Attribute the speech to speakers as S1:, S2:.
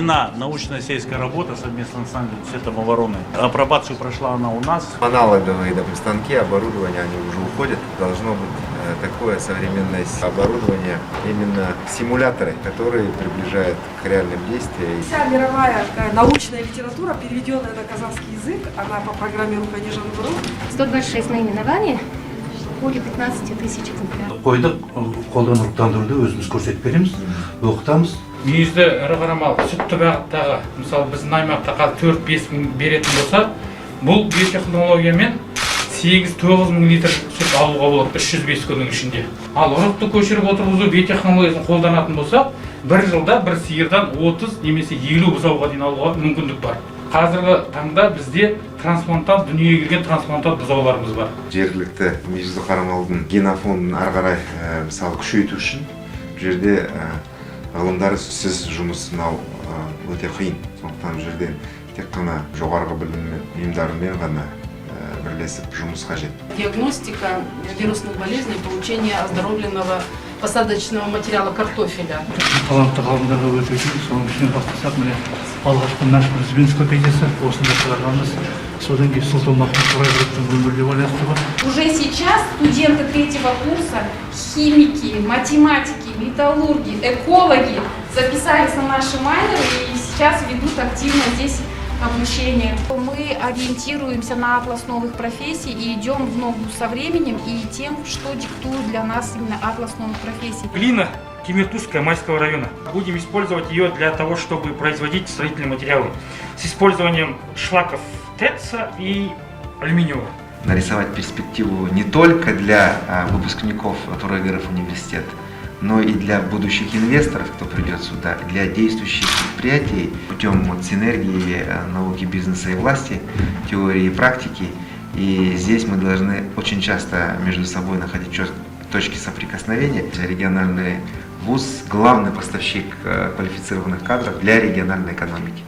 S1: проведена научная сельская работа совместно с Национальным университетом обороны. Апробацию прошла она у нас.
S2: Аналоговые, допустим, станки, оборудование, они уже уходят. Должно быть такое современное оборудование, именно симуляторы, которые приближают к реальным действиям.
S3: Вся мировая научная литература, переведенная на казахский язык, она по программе «Рухани Жаңғыру».
S4: 126 наименований, более 15 тысяч экземпляров.
S5: Қойдық, қолданылықтандыруды өзіміз көрсетіп береміз, оқытамыз.
S6: Мүйізді ірі қарамал сүтті бағыттағы, мысалы біздің аймақта қазір 4-5 мың беретін болса, бұл биотехнологиямен 8-9 мың литр сүт алуға болады 305 күннің ішінде. Ал ұрықты көшіріп отырғызу биотехнологиясын қолданатын болса, бір жылда бір сиырдан 30 немесе 50 бұзауға дейін алуға мүмкіндік бар. Қазіргі таңда бізде трансплантант, дүниеге келген трансплантант бұзауларымыз бар.
S2: Жергілікті мүйізді қарамалдың генофондын ары қарай мысалы күшейту үшін бұл жерде ғылымдары сөзсіз жұмыс мынау өте қиын. Сондықтан бұл жерде тек қана жоғарғы білім ұйымдарымен ғана бірлесіп жұмыс қажет.
S7: Диагностика вирусных болезней, получение оздоровленного посадочного материала картофеля.
S5: Талантты ғалымдарға өте үлкен, соның ішінен бастасақ, міне алғашқы нашық Звенская көпейдесі, осында шығарғанбыз. Содан кейін Сұлтанмахмұт Торайғыровтың өмірге байланысты бар.
S8: Уже сейчас студенты 3-го курса, химики, математики, металлурги, экологи записались на наши майнеры и сейчас ведут активно здесь обучение. Мы ориентируемся на атлас новых профессий и идем в ногу со временем и тем, что диктует для нас именно атлас новых профессий.
S6: Глина Кемертузская, Майского района. Будем использовать ее для того, чтобы производить строительные материалы с использованием шлаков ТЭЦа и алюминиевого.
S2: Нарисовать перспективу не только для выпускников ТУРЭГРФ университет, но и для будущих инвесторов, кто придет сюда, для действующих предприятий путем синергии науки, бизнеса и власти, теории и практики. И здесь мы должны очень часто между собой находить точки соприкосновения. Региональный вуз – главный поставщик квалифицированных кадров для региональной экономики.